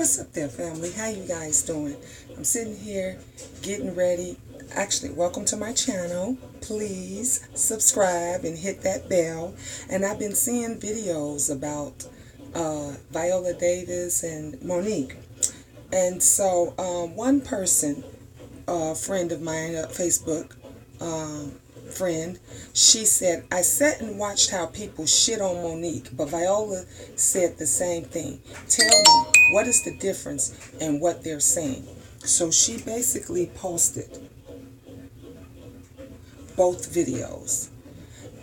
What's up there, family? How you guys doing? I'm sitting here getting ready. Actually, welcome to my channel. Please subscribe and hit that bell. And I've been seeing videos about Viola Davis and Monique. And so one person, a friend of mine, a Facebook friend, she said, I sat and watched how people shit on Monique, but Viola said the same thing. Tell me, what is the difference in what they're saying? So she basically posted both videos.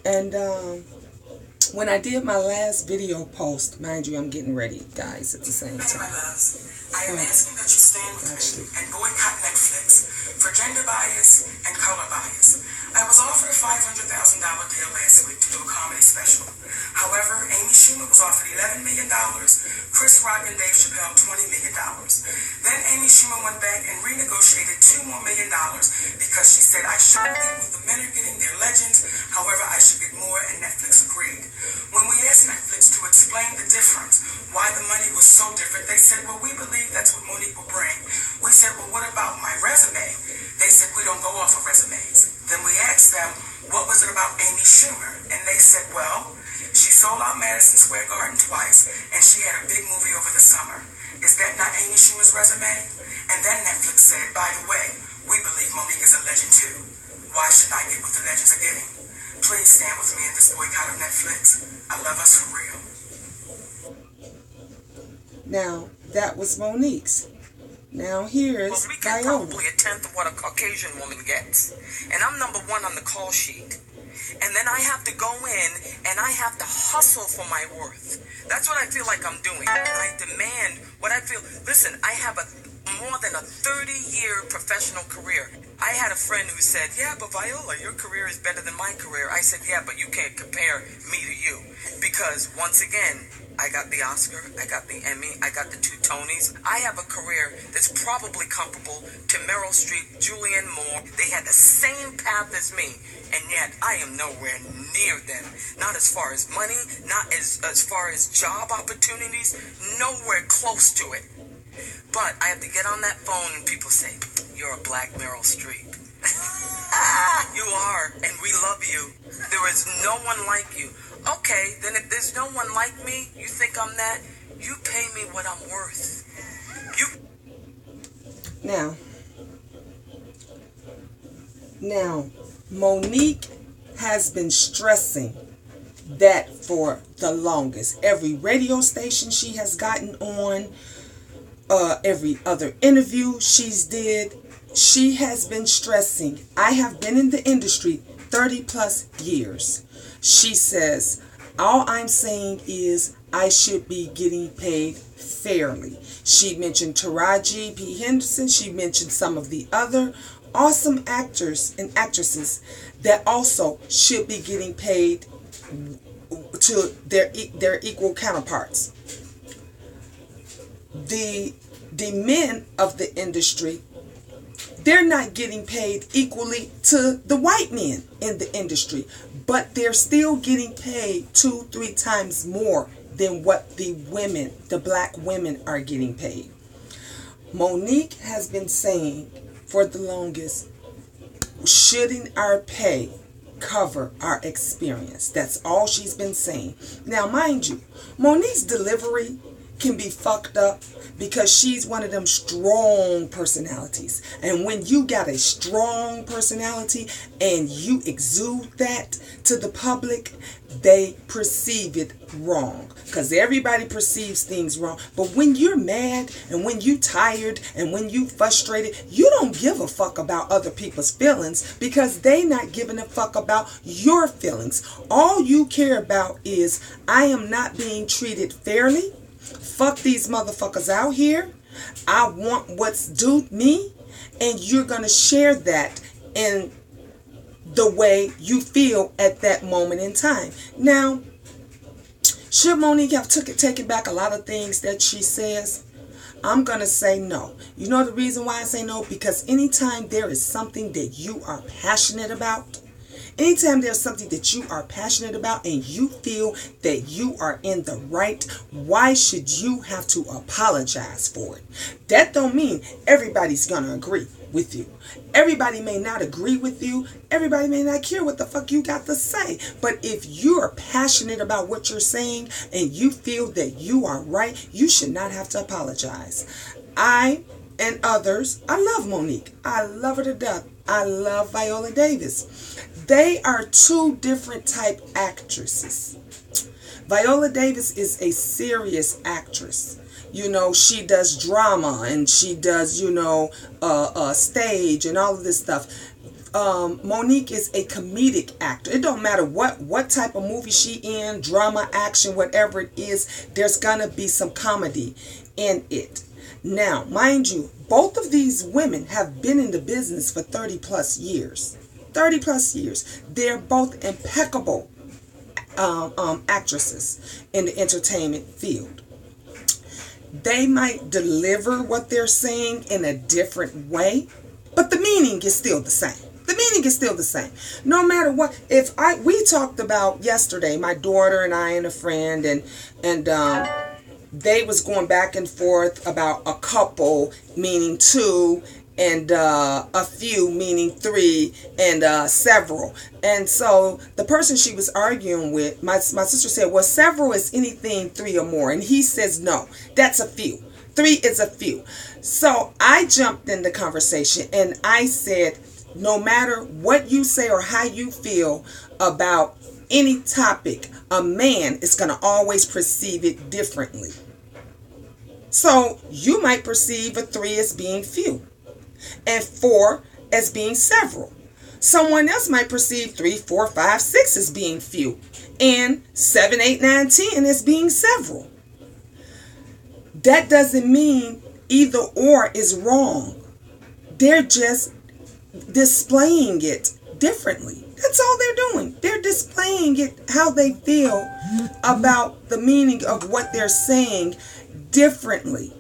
And when I did my last video post, mind you, I'm getting ready, guys, at the same time. My loves, I am asking that you stand with me and boycott Netflix for gender bias and color bias. I was offered a $500,000 deal last week to do a comedy special. However, Amy Schumer was offered $11 million, Chris Rock and Dave Chappelle $20 million. Then Amy Schumer went back and renegotiated $2 more million because she said I shouldn't get what the men are getting, they're legends. However, I should get more, and Netflix agreed. When we asked Netflix to explain the difference, why the money was so different, they said, well, we believe that's what Monique will bring. We said, well, what about my resume? They said, we don't go off of resumes. Then we asked them, what was it about Amy Schumer? And they said, well, she sold out Madison Square Garden twice, and she had a big movie over the summer. Is that not Amy Schumer's resume? And then Netflix said, by the way, we believe Monique is a legend too. Why shouldn't I get what the legends are getting? Please stand with me in this boycott of Netflix. I love us for real. Now, that was Monique's. Now here's we get Viola. probably a tenth of what a Caucasian woman gets. And I'm number one on the call sheet. And then I have to go in and I have to hustle for my worth. That's what I feel like I'm doing. And I demand what I feel. Listen, I have more than a 30-year professional career. I had a friend who said, yeah, but Viola, your career is better than my career. I said, yeah, but you can't compare me to you. Because once again, I got the Oscar, I got the Emmy, I got the 2 Tonys. I have a career that's probably comparable to Meryl Streep, Julianne Moore. They had the same path as me, and yet I am nowhere near them. Not as far as money, not as far as job opportunities, nowhere close to it. But I have to get on that phone and people say, you're a black Meryl Streep. You are, and we love you. There is no one like you. Okay, then if there's no one like me, you think I'm that, you pay me what I'm worth. Now, Monique has been stressing that for the longest. Every radio station she has gotten on, every other interview she's did, she has been stressing. I have been in the industry 30 plus years. She says, all I'm saying is I should be getting paid fairly. She mentioned Taraji P. Henderson. She mentioned some of the other awesome actors and actresses that also should be getting paid to their equal counterparts. The men of the industry, they're not getting paid equally to the white men in the industry, but they're still getting paid 2-3 times more than what the women, the black women, are getting paid. Monique has been saying for the longest, shouldn't our pay cover our experience? That's all she's been saying. Now, mind you, Monique's delivery can be fucked up because she's one of them strong personalities. And when you got a strong personality and you exude that to the public, they perceive it wrong. Because everybody perceives things wrong. But when you're mad and when you tired and when you frustrated, you don't give a fuck about other people's feelings because they not giving a fuck about your feelings. All you care about is, I am not being treated fairly. Fuck these motherfuckers out here. I want what's due me. And you're going to share that in the way you feel at that moment in time. Now, should Monique have taken back a lot of things that she says? I'm going to say no. You know the reason why I say no? Because anytime there is something that you are passionate about Anytime there's something that you are passionate about and you feel that you are in the right, why should you have to apologize for it? That don't mean everybody's going to agree with you. Everybody may not agree with you. Everybody may not care what the fuck you got to say. But if you're passionate about what you're saying and you feel that you are right, you should not have to apologize. I and others, I love Monique. I love her to death. I love Viola Davis. They are two different type actresses. Viola Davis is a serious actress. You know, she does drama and she does, you know, stage and all of this stuff. Monique is a comedic actor. It don't matter what type of movie she in, drama, action, whatever it is, there's gonna be some comedy in it. Now, mind you, both of these women have been in the business for 30 plus years. 30 plus years. They're both impeccable actresses in the entertainment field. They might deliver what they're saying in a different way, but the meaning is still the same. The meaning is still the same. No matter what. We talked about yesterday, my daughter and I and a friend, and they was going back and forth about a couple, meaning two, and a few, meaning three, and several. And so the person she was arguing with, my sister said, well, several is anything three or more. And he says, no, that's a few. Three is a few. So I jumped in the conversation and I said, no matter what you say or how you feel about any topic, a man is going to always perceive it differently. So you might perceive a three as being few and four as being several. Someone else might perceive 3, 4, 5, 6 as being few and 7, 8, 9, 10 as being several. That doesn't mean either or is wrong. They're just displaying it differently. That's all they're doing. They're displaying it how they feel about the meaning of what they're saying differently.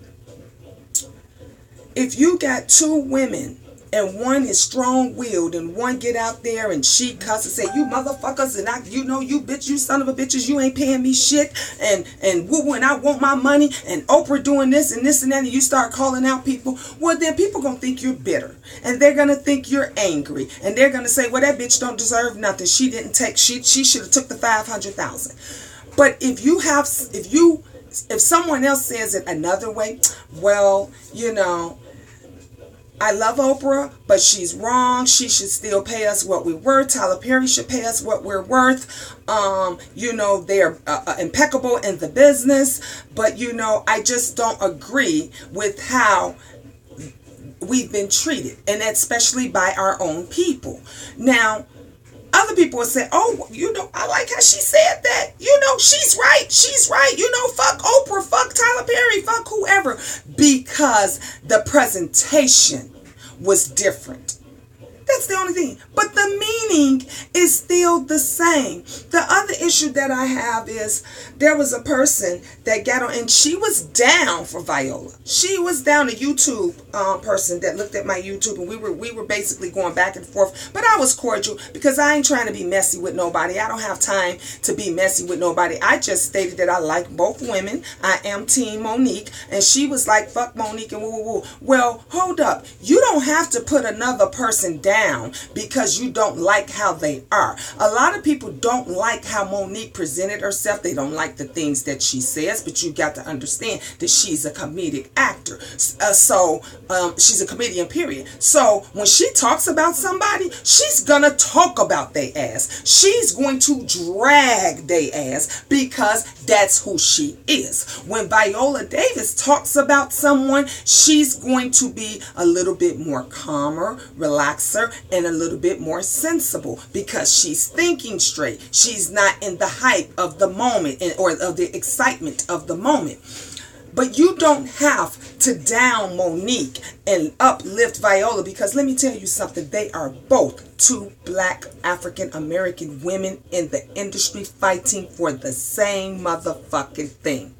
If you got two women and one is strong-willed and one get out there and she cuss and say, you motherfuckers, and you know, you bitch, you son of a bitches, you ain't paying me shit, and woo, and I want my money, and Oprah doing this and this and that, and you start calling out people, well, then people gonna think you're bitter, and they're gonna think you're angry, and they're gonna say, well, that bitch don't deserve nothing. She didn't take, she should have took the $500,000. But if someone else says it another way, well, you know, I love Oprah, but she's wrong. She should still pay us what we're worth. Tyler Perry should pay us what we're worth. You know, they're impeccable in the business. But, you know, I just don't agree with how we've been treated. And especially by our own people. Now, other people will say, oh, you know, I like how she said that. You know, she's right. She's right. You know, fuck Oprah, fuck Tyler Perry, fuck whoever. Because the presentation was different. That's the only thing. But the meaning is still the same. The other issue that I have is there was a person that got on, and she was down for Viola. She was down, a YouTube person that looked at my YouTube, and we were basically going back and forth. But I was cordial because I ain't trying to be messy with nobody. I don't have time to be messy with nobody. I just stated that I like both women. I am Team Monique, and she was like, fuck Monique and woo woo woo. Well, hold up. You don't have to put another person down because you don't like how they are. A lot of people don't like how Monique presented herself. They don't like the things that she says, but you got to understand that she's a comedic actor. She's a comedian, period. So when she talks about somebody, she's gonna talk about their ass. She's going to drag their ass because that's who she is. When Viola Davis talks about someone, she's going to be a little bit more calmer, relaxer, and a little bit more sensible because she's thinking straight. She's not in the hype of the moment or of the excitement of the moment. But you don't have to down Monique and uplift Viola because let me tell you something. They are both two black African American women in the industry fighting for the same motherfucking thing.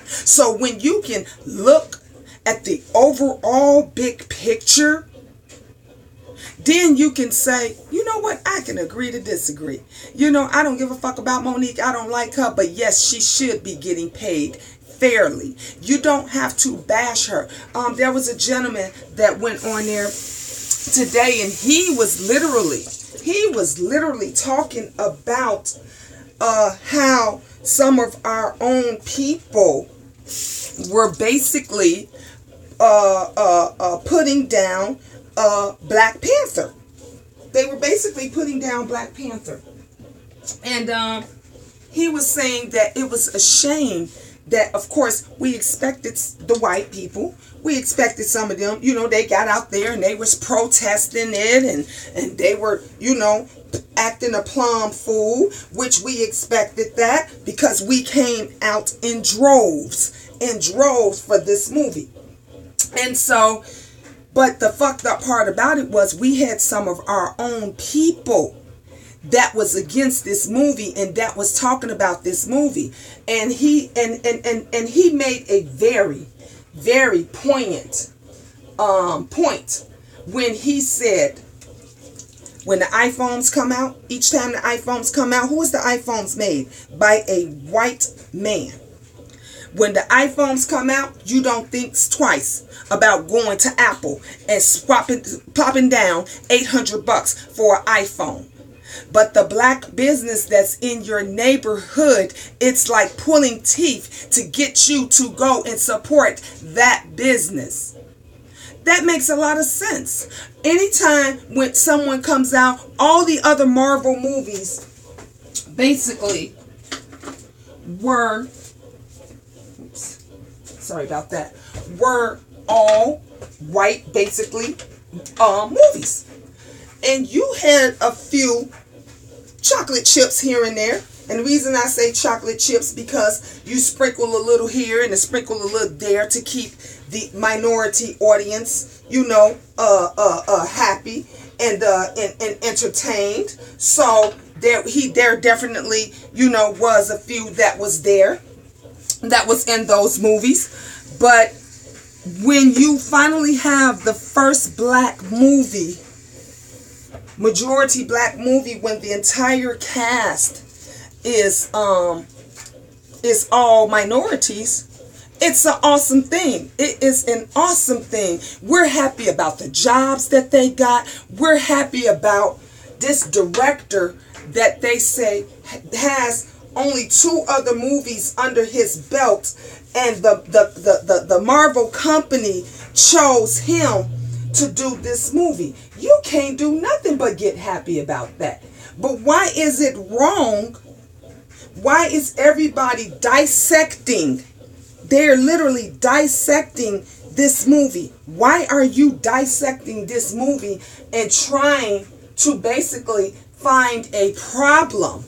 So when you can look at the overall big picture, then you can say, you know what, I can agree to disagree. You know, I don't give a fuck about Monique. I don't like her, but yes, she should be getting paid fairly. You don't have to bash her. There was a gentleman that went on there today, and he was literally talking about how some of our own people were basically putting down Black Panther. They were basically putting down Black Panther. And he was saying that it was a shame that, of course, we expected the white people, we expected some of them, you know, they got out there and they was protesting it, and they were, you know, acting a plum fool, which we expected that because we came out in droves for this movie. And so, but the fucked up part about it was we had some of our own people that was against this movie and that was talking about this movie. And he he made a very, very poignant point when he said, when the iPhones come out, each time the iPhones come out, who is the iPhones made? By a white man. When the iPhones come out, you don't think twice about going to Apple and popping down $800 for an iPhone. But the black business that's in your neighborhood, it's like pulling teeth to get you to go and support that business. That makes a lot of sense. Anytime when someone comes out, all the other Marvel movies basically were, were all white, basically, movies. And you had a few chocolate chips here and there. And the reason I say chocolate chips, because you sprinkle a little here and sprinkle a little there to keep the minority audience, you know, happy and entertained. So there definitely, you know, was a few that was there, that was in those movies. But when you finally have the first black movie, majority black movie, when the entire cast is all minorities, it's an awesome thing. It is an awesome thing. We're happy about the jobs that they got. We're happy about this director that they say has only 2 other movies under his belt, and the Marvel company chose him to do this movie. You can't do nothing but get happy about that. But why is it wrong? Why is everybody dissecting? They're literally dissecting this movie. Why are you dissecting this movie and trying to basically find a problem?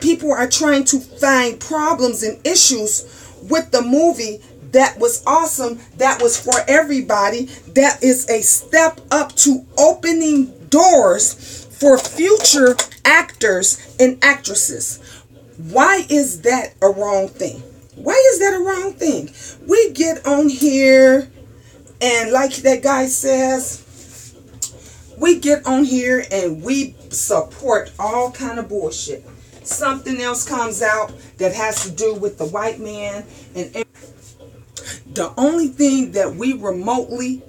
People are trying to find problems and issues with the movie that was awesome, that was for everybody, that is a step up to opening doors for future actors and actresses. Why is that a wrong thing? Why is that a wrong thing? We get on here, and like that guy says, we get on here and we support all kind of bullshit. Something else comes out that has to do with the white man, and the only thing that we remotely,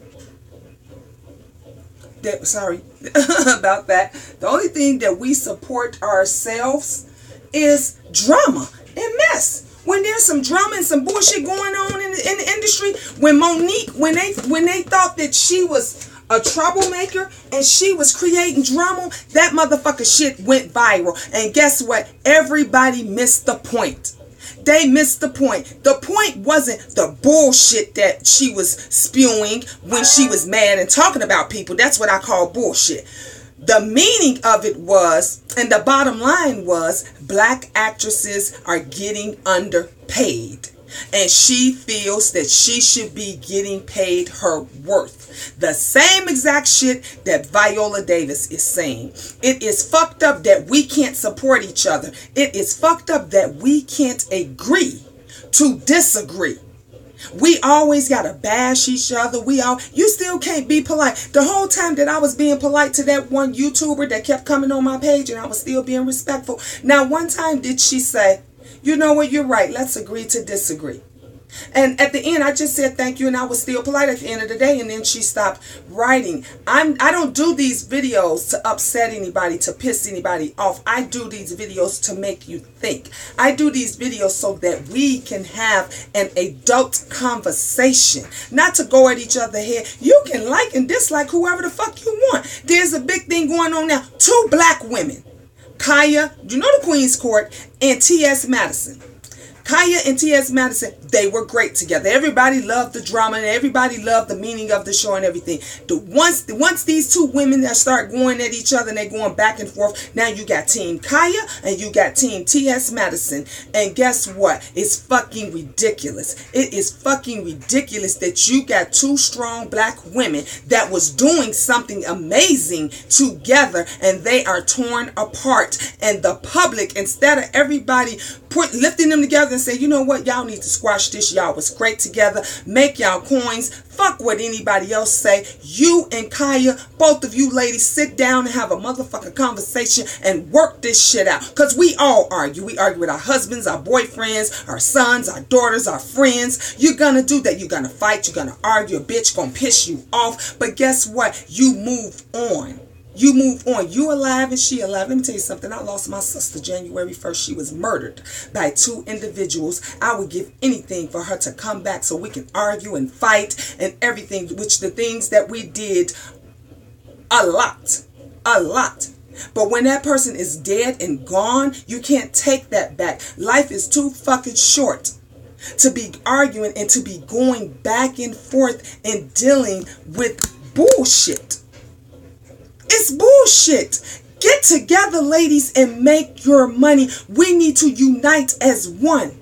about that, the only thing that we support ourselves is drama and mess. When there's some drama and some bullshit going on in the industry, when Monique, when they thought that she was a troublemaker and she was creating drama, that motherfucker shit went viral. And guess what? Everybody missed the point. They missed the point. The point wasn't the bullshit that she was spewing when she was mad and talking about people. That's what I call bullshit. The meaning of it was, and the bottom line was, black actresses are getting underpaid. And she feels that she should be getting paid her worth. The same exact shit that Viola Davis is saying. It is fucked up that we can't support each other. It is fucked up that we can't agree to disagree. We always gotta bash each other. You still can't be polite. The whole time that I was being polite to that one YouTuber that kept coming on my page, and I was still being respectful. Now, one time did she say, you know what, you're right, let's agree to disagree. And at the end, I just said thank you, and I was still polite at the end of the day, and then she stopped writing. I don't do these videos to upset anybody, to piss anybody off. I do these videos to make you think. I do these videos so that we can have an adult conversation, not to go at each other's head. You can like and dislike whoever the fuck you want. There's a big thing going on now. 2 black women, Kaya, you know, the Queen's Court, and T.S. Madison. Kaya and T.S. Madison, they were great together. Everybody loved the drama, and everybody loved the meaning of the show and everything. Once these 2 women that start going at each other and they're going back and forth, now you got Team Kaya and you got Team T.S. Madison. And guess what? It's fucking ridiculous. It is fucking ridiculous that you got 2 strong black women that was doing something amazing together, and they are torn apart. And the public, instead of everybody lifting them together and say, you know what, y'all need to squash this, y'all was great together, make y'all coins, fuck what anybody else say. You and Kaya, both of you ladies, sit down and have a motherfucking conversation and work this shit out. Because we all argue. We argue with our husbands, our boyfriends, our sons, our daughters, our friends. You're gonna do that. You're gonna fight, you're gonna argue, a bitch gonna piss you off. But guess what? You move on. You move on. You alive and she alive. Let me tell you something. I lost my sister January 1st. She was murdered by 2 individuals. I would give anything for her to come back so we can argue and fight and everything, which the things that we did, a lot. But when that person is dead and gone, you can't take that back. Life is too fucking short to be arguing and to be going back and forth and dealing with bullshit. It's bullshit. Get together, ladies, and make your money. We need to unite as one.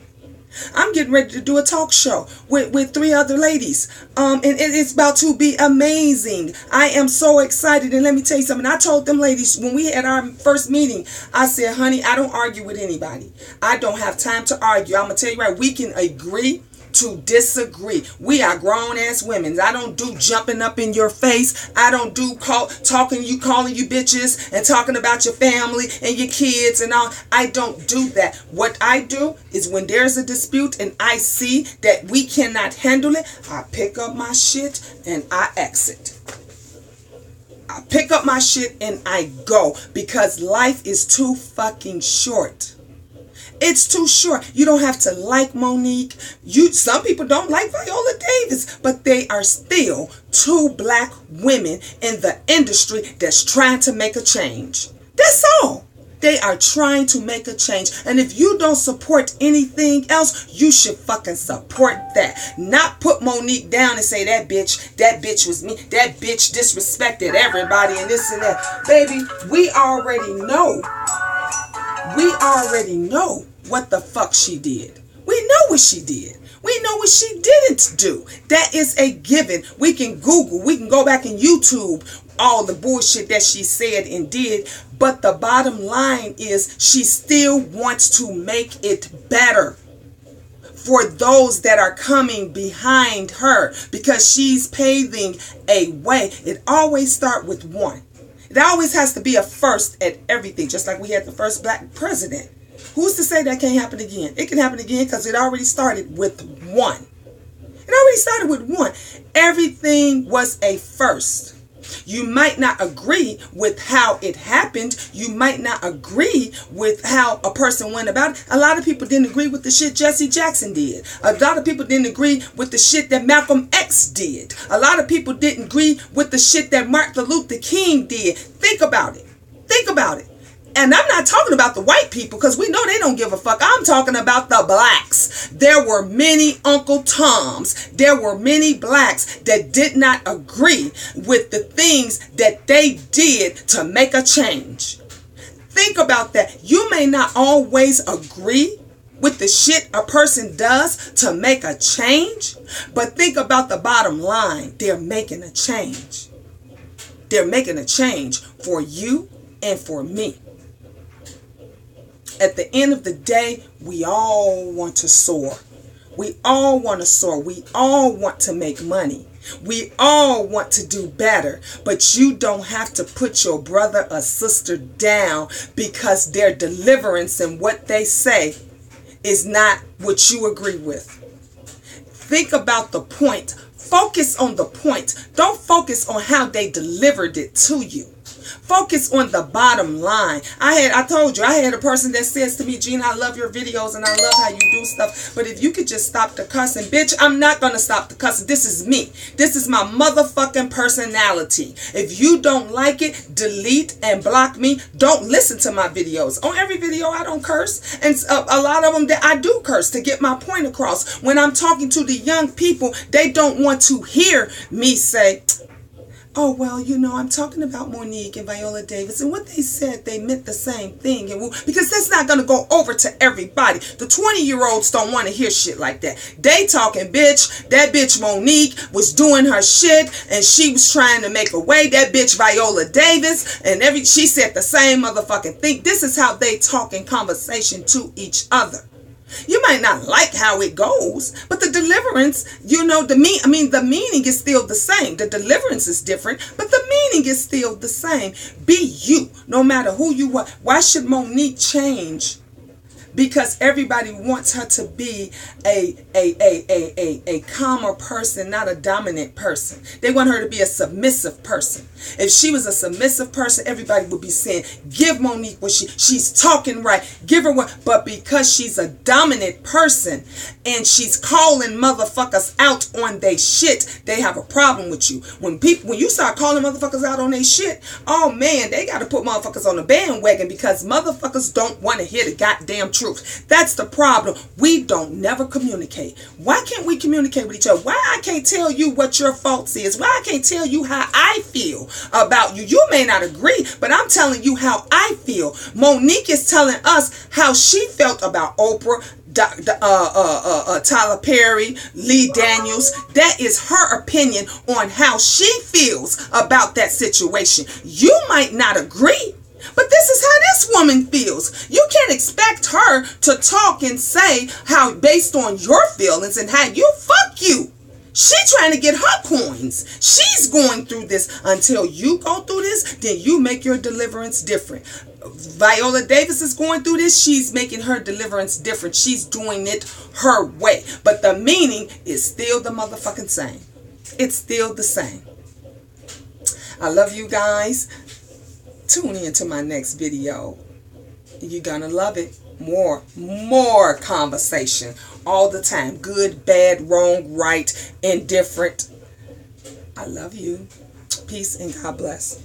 I'm getting ready to do a talk show with 3 other ladies. And it's about to be amazing. I am so excited. And let me tell you something. I told them ladies when we had our first meeting, I said, honey, I don't argue with anybody. I don't have time to argue. I'm going to tell you right, we can agree to disagree. We are grown ass women. I don't do jumping up in your face. I don't do calling you bitches and talking about your family and your kids and all. I don't do that. What I do is when there's a dispute and I see that we cannot handle it, I pick up my shit and I exit. I pick up my shit and I go, because life is too fucking short. It's too short. You don't have to like Monique. Some people don't like Viola Davis, but they are still 2 black women in the industry that's trying to make a change. That's all. They are trying to make a change. And if you don't support anything else, you should fucking support that. Not put Monique down and say that bitch was me. That bitch disrespected everybody and this and that. Baby, we already know. We already know what the fuck she did. We know what she did. We know what she didn't do. That is a given. We can Google. We can go back and YouTube all the bullshit that she said and did. But the bottom line is she still wants to make it better for those that are coming behind her, because she's paving a way. It always starts with one. It always has to be a first at everything, just like we had the first black president. Who's to say that can't happen again? It can happen again because it already started with one. It already started with one. Everything was a first. You might not agree with how it happened. You might not agree with how a person went about it. A lot of people didn't agree with the shit Jesse Jackson did. A lot of people didn't agree with the shit that Malcolm X did. A lot of people didn't agree with the shit that Martin Luther King did. Think about it. Think about it. And I'm not talking about the white people, because we know they don't give a fuck. I'm talking about the blacks. There were many Uncle Toms. There were many blacks that did not agree with the things that they did to make a change. Think about that. You may not always agree with the shit a person does to make a change, but think about the bottom line. They're making a change. They're making a change for you and for me. At the end of the day, we all want to soar. We all want to soar. We all want to make money. We all want to do better, but you don't have to put your brother or sister down because their deliverance and what they say is not what you agree with. Think about the point. Focus on the point. Don't focus on how they delivered it to you. Focus on the bottom line. I told you, I had a person that says to me, Gina, I love your videos and I love how you do stuff, but if you could just stop the cussing. Bitch, I'm not going to stop the cussing. This is me. This is my motherfucking personality. If you don't like it, delete and block me. Don't listen to my videos. On every video, I don't curse. And a lot of them that I do curse to get my point across. When I'm talking to the young people, they don't want to hear me say, oh, well, you know, I'm talking about Monique and Viola Davis, and what they said, they meant the same thing. And because that's not going to go over to everybody. The 20-year-olds don't want to hear shit like that. They talking, bitch, that bitch Monique was doing her shit, and she was trying to make a way. That bitch Viola Davis, and she said the same motherfucking thing. This is how they talk in conversation to each other. You might not like how it goes, but the deliverance, you know, the meaning is still the same. The deliverance is different, but the meaning is still the same. Be you, no matter who you are. Why should Monique change? Because everybody wants her to be a calmer person, not a dominant person. They want her to be a submissive person. If she was a submissive person, everybody would be saying, give Monique what she's talking right. Give her what. But because she's a dominant person and she's calling motherfuckers out on they shit, they have a problem with you. When you start calling motherfuckers out on they shit, oh man, they got to put motherfuckers on the bandwagon because motherfuckers don't want to hear the goddamn truth. That's the problem. We don't never communicate. Why can't we communicate with each other? Why I can't tell you what your faults is? Why I can't tell you how I feel about you? You may not agree, but I'm telling you how I feel. Monique is telling us how she felt about Oprah, Tyler Perry, Lee Daniels. That is her opinion on how she feels about that situation. You might not agree, but this is how this woman feels. You can't expect her to talk and say how based on your feelings and how you fuck you. She's trying to get her coins. She's going through this. Until you go through this, then you make your deliverance different. Viola Davis is going through this. She's making her deliverance different. She's doing it her way. But the meaning is still the motherfucking same. It's still the same. I love you guys. Tune in to my next video. You're gonna love it. More conversation all the time. Good, bad, wrong, right, indifferent. I love you. Peace and God bless.